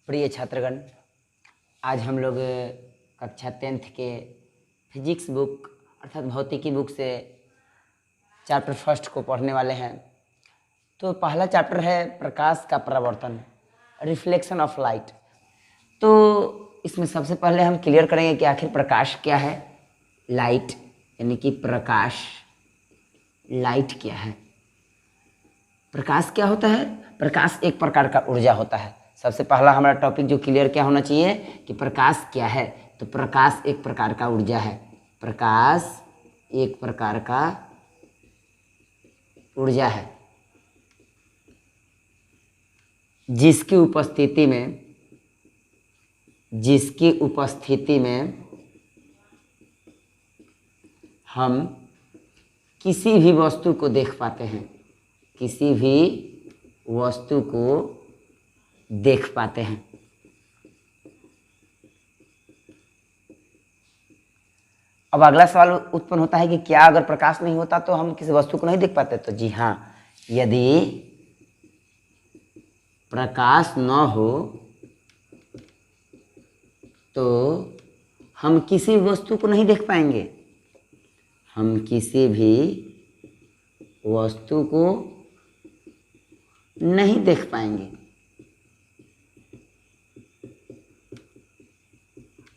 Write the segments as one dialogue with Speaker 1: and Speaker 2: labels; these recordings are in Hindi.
Speaker 1: प्रिय छात्रगण, आज हम लोग कक्षा 10th के फिजिक्स बुक अर्थात भौतिकी बुक से चैप्टर फर्स्ट को पढ़ने वाले हैं। तो पहला चैप्टर है प्रकाश का परावर्तन, रिफ्लेक्शन ऑफ लाइट। तो इसमें सबसे पहले हम क्लियर करेंगे कि आखिर प्रकाश क्या है, लाइट यानी कि प्रकाश, लाइट क्या है, प्रकाश क्या होता है। प्रकाश एक प्रकार का ऊर्जा होता है। सबसे पहला हमारा टॉपिक जो क्लियर क्या होना चाहिए कि प्रकाश क्या है। तो प्रकाश एक प्रकार का ऊर्जा है, प्रकाश एक प्रकार का ऊर्जा है जिसकी उपस्थिति में हम किसी भी वस्तु को देख पाते हैं, किसी भी वस्तु को देख पाते हैं। अब अगला सवाल उत्पन्न होता है कि क्या अगर प्रकाश नहीं होता तो हम किसी वस्तु को नहीं देख पाते। तो जी हाँ, यदि प्रकाश न हो तो हम किसी वस्तु को नहीं देख पाएंगे, हम किसी भी वस्तु को नहीं देख पाएंगे।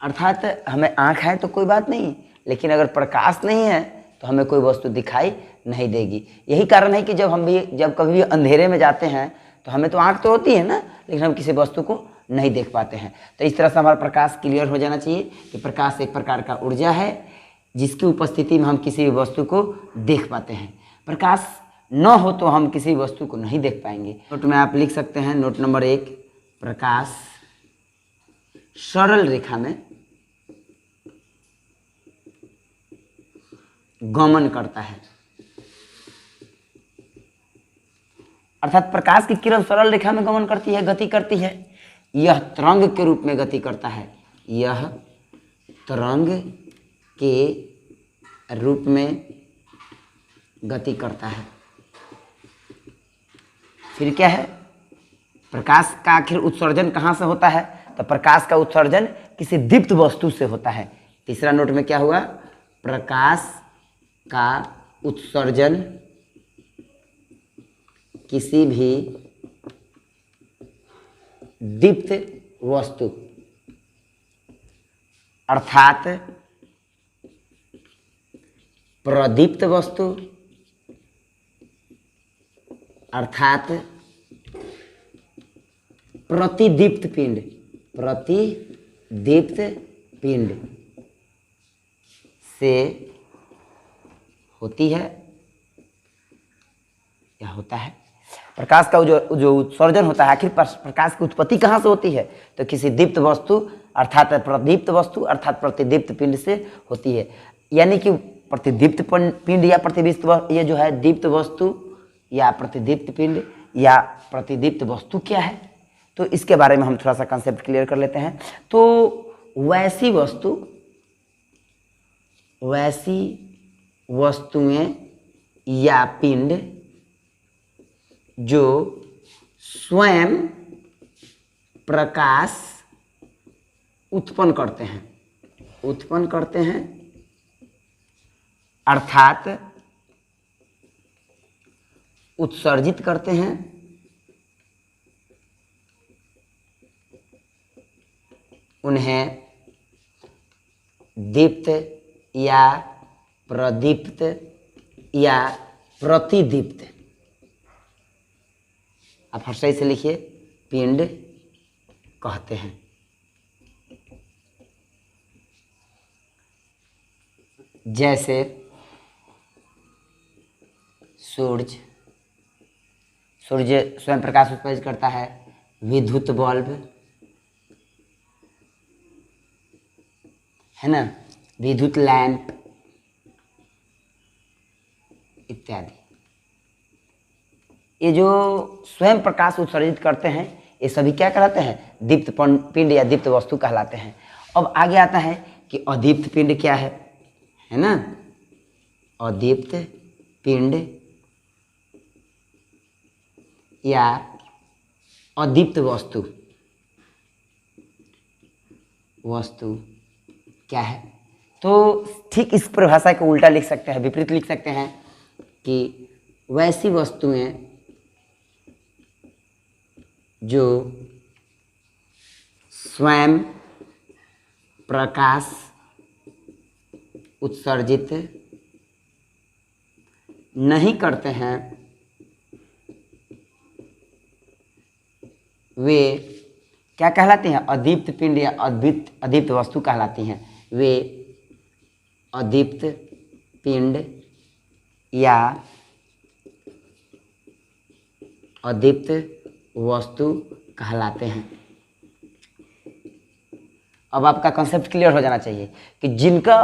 Speaker 1: अर्थात हमें आँख है तो कोई बात नहीं, लेकिन अगर प्रकाश नहीं है तो हमें कोई वस्तु दिखाई नहीं देगी। यही कारण है कि जब कभी भी अंधेरे में जाते हैं तो हमें तो आँख तो होती है ना, लेकिन हम किसी वस्तु को नहीं देख पाते हैं। तो इस तरह से हमारा प्रकाश क्लियर हो जाना चाहिए कि प्रकाश एक प्रकार का ऊर्जा है जिसकी उपस्थिति में हम किसी भी वस्तु को देख पाते हैं। प्रकाश न हो तो हम किसी वस्तु को नहीं देख पाएंगे। नोट में आप लिख सकते हैं, नोट नंबर 1, प्रकाश सरल रेखा में गमन करता है। अर्थात प्रकाश की किरण सरल रेखा में गमन करती है, गति करती है। यह तरंग के रूप में गति करता है, यह तरंग के रूप में गति करता है। फिर क्या है, प्रकाश का आखिर उत्सर्जन कहाँ से होता है। तो प्रकाश का उत्सर्जन किसी दीप्त वस्तु से होता है। तीसरा नोट में क्या हुआ, प्रकाश का उत्सर्जन किसी भी दीप्त वस्तु अर्थात प्रदीप्त वस्तु अर्थात प्रतिदीप्त पिंड से होती है या होता है। प्रकाश का जो उत्सर्जन होता है, आखिर प्रकाश की उत्पत्ति कहाँ से होती है। तो किसी दीप्त वस्तु अर्थात प्रदीप्त वस्तु अर्थात प्रतिदीप्त पिंड से होती है। यानी कि प्रतिदीप्त पिंड या प्रतिदीप्त, ये जो है दीप्त वस्तु या प्रतिदीप्त पिंड या प्रतिदीप्त वस्तु क्या है, तो इसके बारे में हम थोड़ा सा कंसेप्ट क्लियर कर लेते हैं। तो वैसी वस्तुएं या पिंड जो स्वयं प्रकाश उत्पन्न करते हैं अर्थात उत्सर्जित करते हैं, उन्हें दीप्त या प्रदीप्त या प्रतिदीप्त, आप हर सही से लिखिए, पिंड कहते हैं। जैसे सूर्य स्वयं प्रकाश उत्सर्जित करता है, विद्युत बल्ब है ना, विद्युत लैंप इत्यादि। ये जो स्वयं प्रकाश उत्सर्जित करते हैं ये सभी क्या कहलाते हैं, दीप्त पिंड या दीप्त वस्तु कहलाते हैं। अब आगे आता है कि अदीप्त पिंड क्या है ना, अदीप्त पिंड या अदीप्त वस्तु वस्तु क्या है। तो ठीक इस परिभाषा को उल्टा लिख सकते हैं, विपरीत लिख सकते हैं कि वैसी वस्तुएं जो स्वयं प्रकाश उत्सर्जित नहीं करते हैं वे क्या कहलाती हैं, अदीप्त पिंड या अदीप्त वस्तु कहलाती हैं। वे अदीप्त पिंड या अदीप्त वस्तु कहलाते हैं। अब आपका कंसेप्ट क्लियर हो जाना चाहिए कि जिनका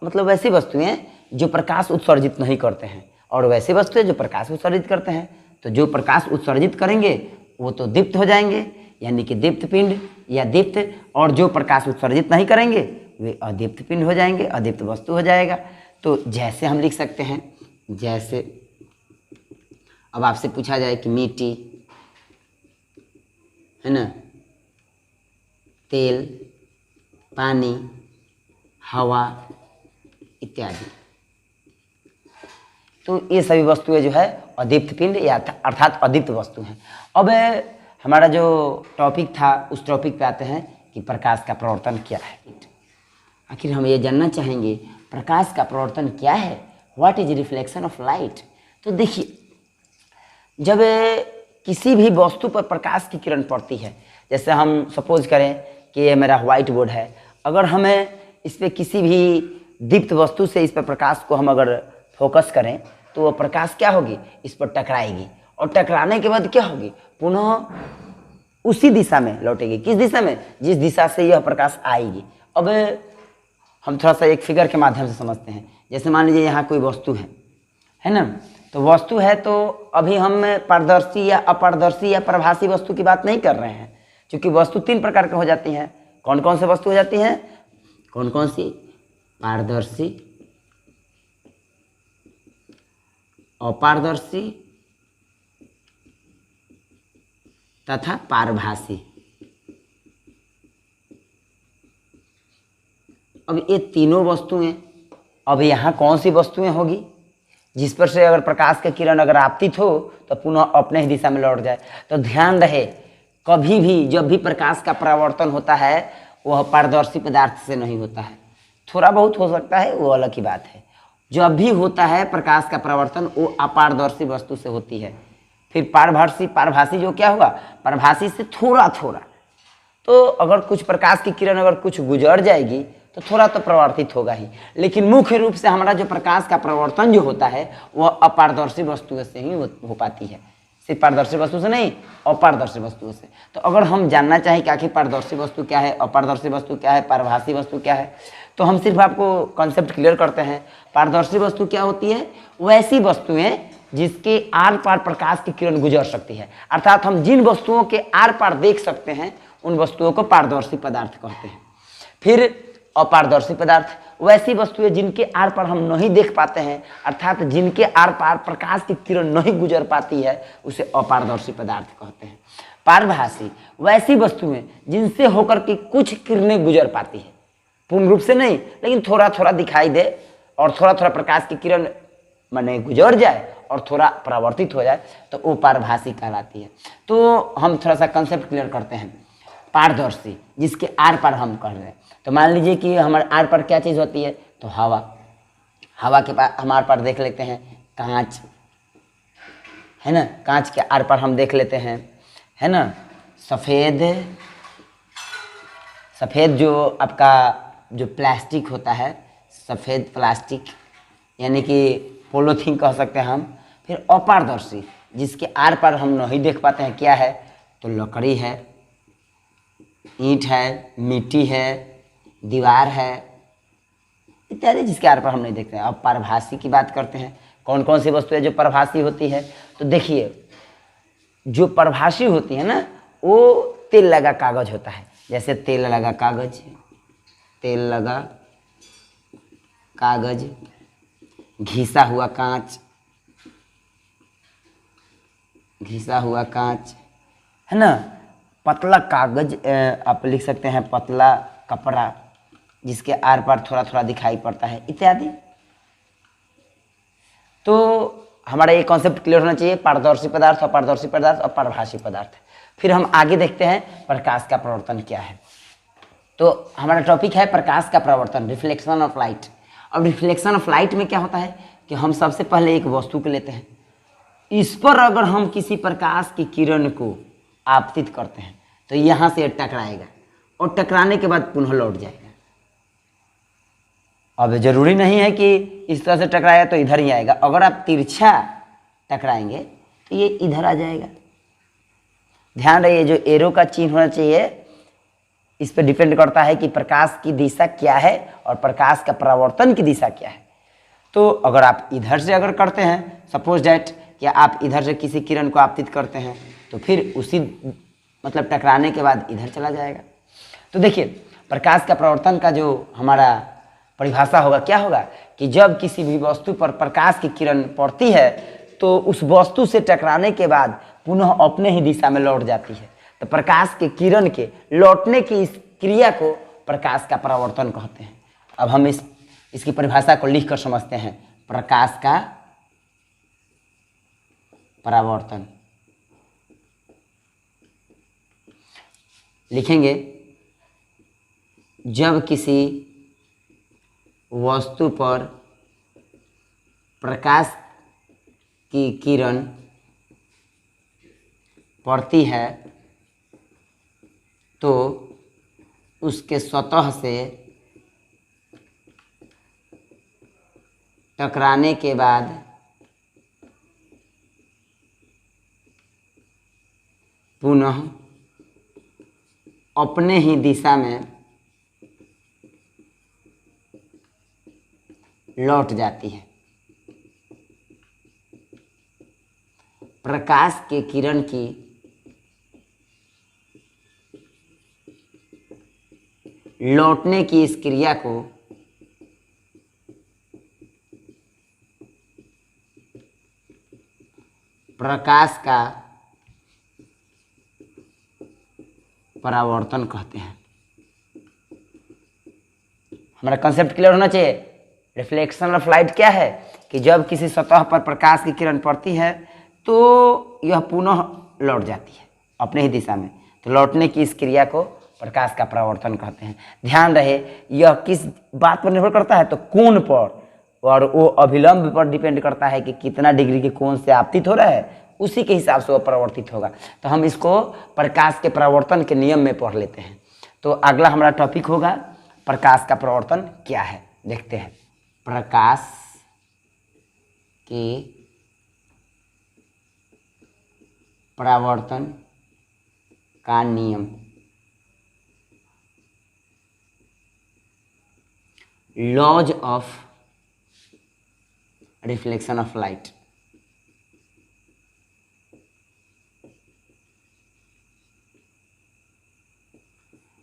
Speaker 1: मतलब वैसी वस्तुएं जो प्रकाश उत्सर्जित नहीं करते हैं और वैसी वस्तुएं जो प्रकाश उत्सर्जित करते हैं। तो जो प्रकाश उत्सर्जित करेंगे वो तो दीप्त हो जाएंगे, यानी कि दीप्त पिंड या दीप्त, और जो प्रकाश उत्सर्जित नहीं करेंगे वे अदीप्त पिंड हो जाएंगे, अदीप्त वस्तु हो जाएगा। तो जैसे हम लिख सकते हैं, जैसे अब आपसे पूछा जाए कि मिट्टी है ना, तेल, पानी, हवा इत्यादि, तो ये सभी वस्तुएं जो है अदीप्त पिंड या अर्थात अदीप्त वस्तु हैं। अब हमारा जो टॉपिक था उस टॉपिक पे आते हैं कि प्रकाश का प्रवर्तन क्या है। आखिर हम ये जानना चाहेंगे प्रकाश का प्रवर्तन क्या है, what is reflection of light. तो देखिए, जब किसी भी वस्तु पर प्रकाश की किरण पड़ती है, जैसे हम सपोज करें कि ये मेरा व्हाइट बोर्ड है, अगर हमें इस पर किसी भी दीप्त वस्तु से इस पर प्रकाश को हम अगर फोकस करें तो वो प्रकाश क्या होगी, इस पर टकराएगी, और टकराने के बाद क्या होगी, पुनः उसी दिशा में लौटेगी। किस दिशा में, जिस दिशा से यह प्रकाश आएगी। अब हम थोड़ा सा एक फिगर के माध्यम से समझते हैं। जैसे मान लीजिए यहाँ कोई वस्तु है ना, तो वस्तु है, तो अभी हम पारदर्शी या अपारदर्शी या प्रभासी वस्तु की बात नहीं कर रहे हैं, क्योंकि वस्तु तीन प्रकार की हो जाती हैं। कौन कौन से वस्तु हो जाती हैं, कौन कौन सी, पारदर्शी, अपारदर्शी तथा पारभासी। अब ये तीनों वस्तुएं, अब यहाँ कौन सी वस्तुएं होगी जिस पर से अगर प्रकाश की किरण अगर आपतित हो तो पुनः अपने ही दिशा में लौट जाए। तो ध्यान रहे, कभी भी जब भी प्रकाश का परावर्तन होता है वह पारदर्शी पदार्थ से नहीं होता है, थोड़ा बहुत हो सकता है, वो अलग की बात है। जब भी होता है प्रकाश का परावर्तन वो अपारदर्शी वस्तु से होती है। फिर पारभासी जो क्या होगा, पारभासी से थोड़ा थोड़ा, तो अगर कुछ प्रकाश की किरण अगर कुछ गुजर जाएगी तो थोड़ा तो प्रवर्तित होगा ही, लेकिन मुख्य रूप से हमारा जो प्रकाश का प्रवर्तन जो होता है वह अपारदर्शी वस्तुओं से ही हो पाती है, सिर्फ पारदर्शी वस्तु से नहीं, अपारदर्शी वस्तुओं से। तो अगर हम जानना चाहें कि आखिर पारदर्शी वस्तु क्या है, अपारदर्शी वस्तु क्या है, पारभासी वस्तु क्या है, तो हम सिर्फ आपको कॉन्सेप्ट क्लियर करते हैं। पारदर्शी वस्तु क्या होती है, वैसी वस्तुएं जिसके आर पार प्रकाश की किरण गुजर सकती है, अर्थात हम जिन वस्तुओं के आर पार देख सकते हैं उन वस्तुओं को पारदर्शी पदार्थ कहते हैं। फिर अपारदर्शी पदार्थ, वैसी वस्तुएं जिनके आर पार हम नहीं देख पाते हैं, अर्थात जिनके आर पार प्रकाश की किरण नहीं गुजर पाती है, उसे अपारदर्शी पदार्थ कहते हैं। पारभासी, वैसी वस्तुएं जिनसे होकर के कुछ किरणें गुजर पाती है, पूर्ण रूप से नहीं लेकिन थोड़ा थोड़ा दिखाई दे और थोड़ा थोड़ा प्रकाश की किरण माने गुजर जाए और थोड़ा परावर्तित हो जाए, तो वो पारभासी कहलाती है। तो हम थोड़ा सा कंसेप्ट क्लियर करते हैं। पारदर्शी, जिसके आर पार हम कर रहे हैं, तो मान लीजिए कि हमारे आर पार क्या चीज़ होती है, तो हवा, हवा के पार हम आर पार देख लेते हैं कांच, है ना, कांच के आर पार हम देख लेते हैं, है ना, सफ़ेद, सफ़ेद जो आपका जो प्लास्टिक होता है, सफ़ेद प्लास्टिक यानी कि पॉलीथीन कह सकते हैं हम। फिर अपारदर्शी, जिसके आर पार हम नहीं देख पाते हैं, क्या है, तो लकड़ी है, ईंट है, मिट्टी है, दीवार है इत्यादि, जिसके आर पार हम नहीं देखते हैं। अब पारभासी की बात करते हैं, कौन कौन सी वस्तुएं जो पारभासी होती है। तो देखिए, जो पारभासी होती है ना, वो तेल लगा कागज होता है, जैसे तेल लगा कागज, तेल लगा कागज, घिसा हुआ कांच, घिसा हुआ कांच, है ना, पतला कागज, आप लिख सकते हैं पतला कपड़ा जिसके आर पार थोड़ा थोड़ा दिखाई पड़ता है इत्यादि। तो हमारा ये कॉन्सेप्ट क्लियर होना चाहिए, पारदर्शी पदार्थ, अपारदर्शी पदार्थ और पारभासी पदार्थ। फिर हम आगे देखते हैं प्रकाश का प्रवर्तन क्या है। तो हमारा टॉपिक है प्रकाश का प्रवर्तन, रिफ्लेक्शन ऑफ लाइट। अब रिफ्लेक्शन ऑफ लाइट में क्या होता है कि हम सबसे पहले एक वस्तु को लेते हैं, इस पर अगर हम किसी प्रकाश की किरण को आपतित करते हैं तो यहाँ से टकराएगा और टकराने के बाद पुनः लौट जाएगा। अब जरूरी नहीं है कि इस तरह से टकराया तो इधर ही आएगा, अगर आप तिरछा टकराएंगे तो ये इधर आ जाएगा। ध्यान रहिए, जो एरो का चिन्ह होना चाहिए इस पर डिपेंड करता है कि प्रकाश की दिशा क्या है और प्रकाश का परावर्तन की दिशा क्या है। तो अगर आप इधर से अगर करते हैं, सपोज डैट कि आप इधर से किसी किरण को आपतित करते हैं तो फिर उसी मतलब टकराने के बाद इधर चला जाएगा। तो देखिए प्रकाश का परावर्तन का जो हमारा परिभाषा होगा क्या होगा कि जब किसी भी वस्तु पर प्रकाश की किरण पड़ती है तो उस वस्तु से टकराने के बाद पुनः अपने ही दिशा में लौट जाती है। तो प्रकाश के किरण के लौटने की इस क्रिया को प्रकाश का परावर्तन कहते हैं। अब हम इसकी परिभाषा को लिख कर समझते हैं। प्रकाश का परावर्तन लिखेंगे, जब किसी वस्तु पर प्रकाश की किरण पड़ती है तो उसके सतह से टकराने के बाद पुनः अपने ही दिशा में लौट जाती है। प्रकाश के किरण की लौटने की इस क्रिया को प्रकाश का परावर्तन कहते हैं। हमारा कंसेप्ट क्लियर होना चाहिए। रिफ्लेक्शन ऑफ लाइट क्या है कि जब किसी सतह पर प्रकाश की किरण पड़ती है तो यह पुनः लौट जाती है अपने ही दिशा में। तो लौटने की इस क्रिया को प्रकाश का परावर्तन कहते हैं। ध्यान रहे यह किस बात पर निर्भर करता है, तो कोण पर, और वो अभिलंब पर डिपेंड करता है कि कितना डिग्री के कोण से आपतित हो रहा है, उसी के हिसाब से वो परावर्तित होगा। तो हम इसको प्रकाश के परावर्तन के नियम में पढ़ लेते हैं। तो अगला हमारा टॉपिक होगा प्रकाश का परावर्तन क्या है, देखते हैं। प्रकाश के परावर्तन का नियम। Laws of reflection of light.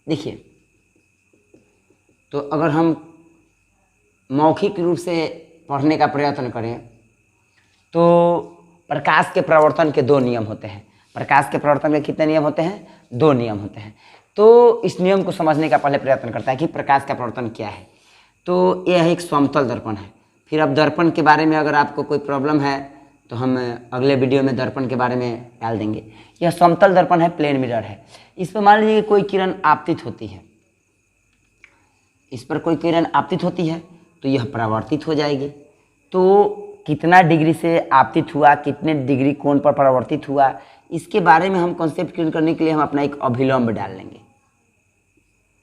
Speaker 1: देखिए, तो अगर हम मौखिक रूप से पढ़ने का प्रयत्न करें तो प्रकाश के परावर्तन के दो नियम होते हैं। प्रकाश के परावर्तन के कितने नियम होते हैं? दो नियम होते हैं। तो इस नियम को समझने का पहले प्रयत्न करता है कि प्रकाश का परावर्तन क्या है। तो यह एक समतल दर्पण है। फिर अब दर्पण के बारे में अगर आपको कोई प्रॉब्लम है तो हम अगले वीडियो में दर्पण के बारे में डाल देंगे। यह समतल दर्पण है, प्लेन मिरर है। इस पर मान लीजिए कोई किरण आपतित होती है, इस पर कोई किरण आपतित होती है तो यह परावर्तित हो जाएगी। तो कितना डिग्री से आपतित हुआ, कितने डिग्री कोण पर परावर्तित हुआ, इसके बारे में हम कॉन्सेप्ट क्लियर करने के लिए हम अपना एक अभिलंब डाल लेंगे।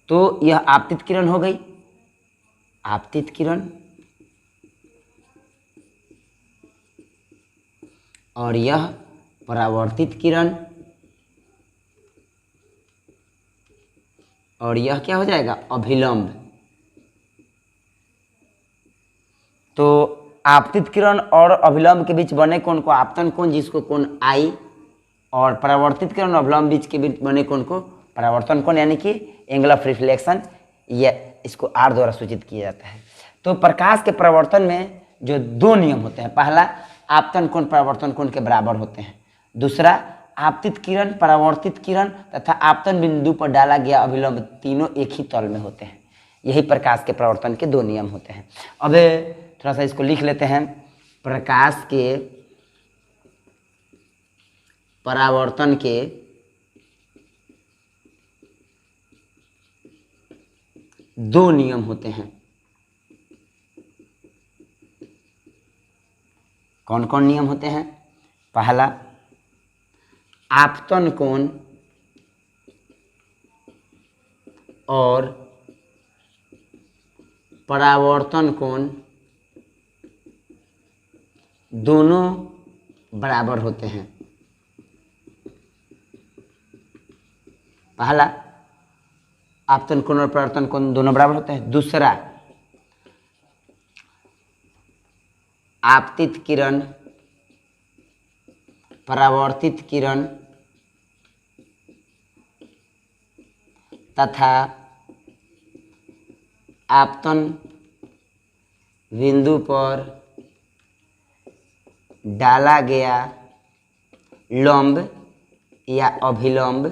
Speaker 1: तो यह आपतित किरण हो गई, आपतित किरण, और यह परावर्तित किरण, और यह क्या हो जाएगा? अभिलंब। तो आपतित किरण और अभिलंब के बीच बने कोण को आपतन कोण, जिसको कोण आई, और परावर्तित किरण और अभिलंब बीच के बीच बने कोण को परावर्तन कोण, यानी कि एंगल ऑफ रिफ्लेक्शन, यह इसको आर द्वारा सूचित किया जाता है। तो प्रकाश के परावर्तन में जो दो नियम होते हैं, पहला आपतन कोण परावर्तन कोण के बराबर होते हैं, दूसरा आपतित किरण, परावर्तित किरण तथा आपतन बिंदु पर डाला गया अभिलंब तीनों एक ही तल में होते हैं। यही प्रकाश के परावर्तन के दो नियम होते हैं। अब थोड़ा सा इसको लिख लेते हैं। प्रकाश के परावर्तन के दो नियम होते हैं। कौन कौन नियम होते हैं? पहला, आपतन कोण और परावर्तन कोण दोनों बराबर होते हैं। पहला, आपतन कोण और परावर्तन कोण दोनों बराबर होते हैं। दूसरा, आपतित किरण, परावर्तित किरण तथा आपतन बिंदु पर डाला गया लंब या अभिलंब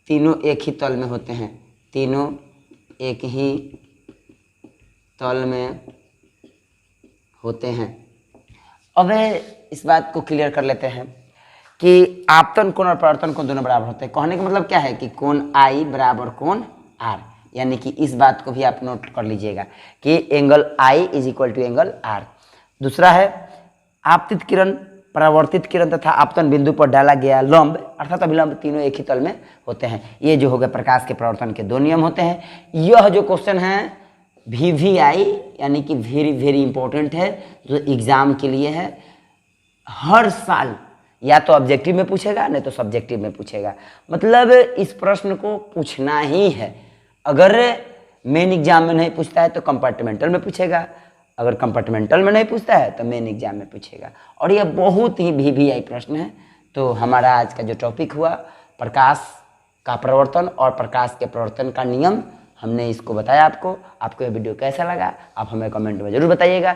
Speaker 1: तीनों एक ही तल में होते हैं। तीनों एक ही तल में होते हैं। अब इस बात को क्लियर कर लेते हैं कि आपतन कोण और परावर्तन कोण दोनों बराबर होते हैं। कहने का मतलब क्या है कि कोण आई बराबर कोण आर, यानी कि इस बात को भी आप नोट कर लीजिएगा कि angle i is equal to angle r. दूसरा है, आपतित किरण, परावर्तित किरण तथा आपतन बिंदु पर डाला गया लंब अर्थात अभिलंब तीनों एक ही तल में होते हैं। ये जो हो गया प्रकाश के परावर्तन के दो नियम होते हैं। यह जो क्वेश्चन है VVI यानी कि वेरी वेरी इंपॉर्टेंट है, जो एग्जाम के लिए है। हर साल या तो ऑब्जेक्टिव में पूछेगा नहीं तो सब्जेक्टिव में पूछेगा। मतलब इस प्रश्न को पूछना ही है। अगर मेन एग्जाम में नहीं पूछता है तो कंपार्टमेंटल में पूछेगा, अगर कंपार्टमेंटल में नहीं पूछता है तो मेन एग्जाम में पूछेगा। और यह बहुत ही VVI प्रश्न है। तो हमारा आज का जो टॉपिक हुआ प्रकाश का प्रवर्तन और प्रकाश के प्रवर्तन का नियम, हमने इसको बताया आपको। आपको यह वीडियो कैसा लगा आप हमें कमेंट में ज़रूर बताइएगा।